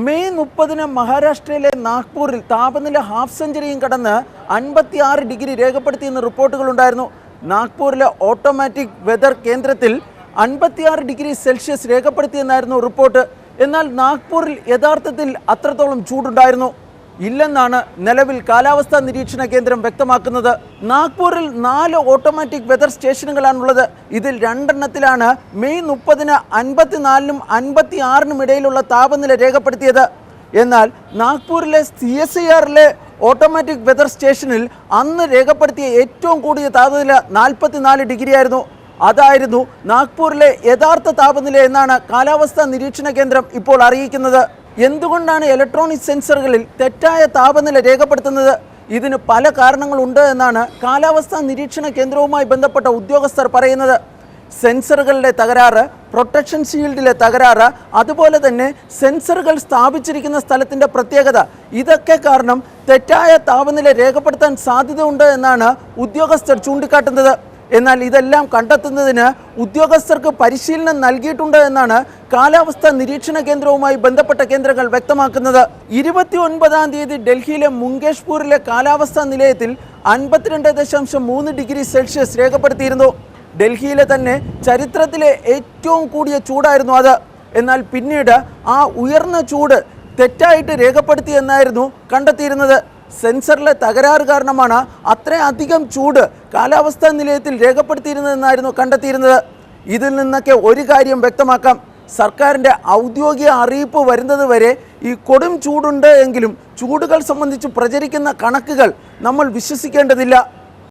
May 30 മഹാരാഷ്ട്രയിലെ നാഗ്പൂരിൽ താപനില ഹാഫ് സെഞ്ചുറിയും കടന്ന് 56 ഡിഗ്രി രേഖപ്പെടുത്തിയെന്ന് റിപ്പോർട്ടുകളുണ്ടായിരുന്നു. നാഗ്പൂരിലെ ഓട്ടോമാറ്റിക് വെതർ കേന്ദ്രത്തിൽ 56 ഡിഗ്രി സെൽഷ്യസ് രേഖപ്പെടുത്തിയെന്നായിരുന്നു റിപ്പോർട്ട്. എന്നാൽ നാഗ്പൂരിൽ യഥാർത്ഥത്തിൽ അത്രത്തോളം ചൂടുണ്ടായിരുന്നു ഇല്ലെന്നാണ് നിലവിൽ കാലാവസ്ഥാ നിരീക്ഷണ കേന്ദ്രം വ്യക്തമാക്കുന്നത്. നാഗ്പൂരിൽ 4 ഓട്ടോമാറ്റിക് വെതർ സ്റ്റേഷനുകളാണുള്ളത്. ഇതിൽ 2 എണ്ണത്തിലാണ് മെയ് 30 54-നും 56-നും ഇടയിലുള്ള താപനില രേഖപ്പെടുത്തിയത്. എന്നാൽ നാഗ്പൂരിലെ CSIRലെ ഓട്ടോമാറ്റിക് വെതർ സ്റ്റേഷനിൽ അന്ന് രേഖപ്പെടുത്തിയ ഏറ്റവും കൂടിയ താപനില 44 ഡിഗ്രി ആയിരുന്നു. അതായിരുന്നു നാഗ്പൂരിലെ യഥാർത്ഥ താപനില എന്നാണ് കാലാവസ്ഥാ നിരീക്ഷണ കേന്ദ്രം ഇപ്പോൾ അറിയിക്കുന്നത്. എന്തുകൊണ്ടാണ് ഇലക്ട്രോണിക് സെൻസറുകളിൽ തെറ്റായ താപനില രേഖപ്പെടുത്തുന്നത്? ഇതിന് പല കാരണങ്ങളുണ്ട് എന്നാണ് കാലാവസ്ഥാ നിരീക്ഷണ കേന്ദ്രവുമായി ബന്ധപ്പെട്ട ഉദ്യോഗസ്ഥർ പറയുന്നത്. സെൻസറുകളുടെ തകരാറ്, പ്രൊട്ടക്ഷൻ ഷീൽഡിലെ തകരാറ്, അതുപോലെ തന്നെ സെൻസറുകൾ സ്ഥാപിച്ചിരിക്കുന്ന സ്ഥലത്തിൻ്റെ പ്രത്യേകത, ഇതൊക്കെ കാരണം തെറ്റായ താപനില രേഖപ്പെടുത്താൻ സാധ്യതയുണ്ട് എന്നാണ് ഉദ്യോഗസ്ഥർ ചൂണ്ടിക്കാട്ടുന്നത്. എന്നാൽ ഇതെല്ലാം കണ്ടെത്തുന്നതിന് ഉദ്യോഗസ്ഥർക്ക് പരിശീലനം നൽകിയിട്ടുണ്ട് എന്നാണ് കാലാവസ്ഥാ നിരീക്ഷണ കേന്ദ്രവുമായി ബന്ധപ്പെട്ട കേന്ദ്രങ്ങൾ വ്യക്തമാക്കുന്നത്. 29-ാം തീയതി ഡൽഹിയിലെ മുങ്കേഷ്പൂരിലെ കാലാവസ്ഥാ നിലയത്തിൽ 52.3 ഡിഗ്രി സെൽഷ്യസ് രേഖപ്പെടുത്തിയിരുന്നു. ഡൽഹിയിലെ തന്നെ ചരിത്രത്തിലെ ഏറ്റവും കൂടിയ ചൂടായിരുന്നു അത്. എന്നാൽ പിന്നീട് ആ ഉയർന്ന ചൂട് തെറ്റായിട്ട് രേഖപ്പെടുത്തിയെന്നായിരുന്നു കണ്ടെത്തിയിരുന്നത്. സെൻസറിലെ തകരാറ് കാരണമാണ് അത്രയധികം ചൂട് കാലാവസ്ഥാ നിലയത്തിൽ രേഖപ്പെടുത്തിയിരുന്നതെന്നായിരുന്നു കണ്ടെത്തിയിരുന്നത്. ഇതിൽ നിന്നൊക്കെ ഒരു കാര്യം വ്യക്തമാക്കാം, സർക്കാരിൻ്റെ ഔദ്യോഗിക അറിയിപ്പ് വരുന്നത് വരെ ഈ കൊടും ചൂടുണ്ട് എങ്കിലും ചൂടുകൾ സംബന്ധിച്ച് പ്രചരിക്കുന്ന കണക്കുകൾ നമ്മൾ വിശ്വസിക്കേണ്ടതില്ല.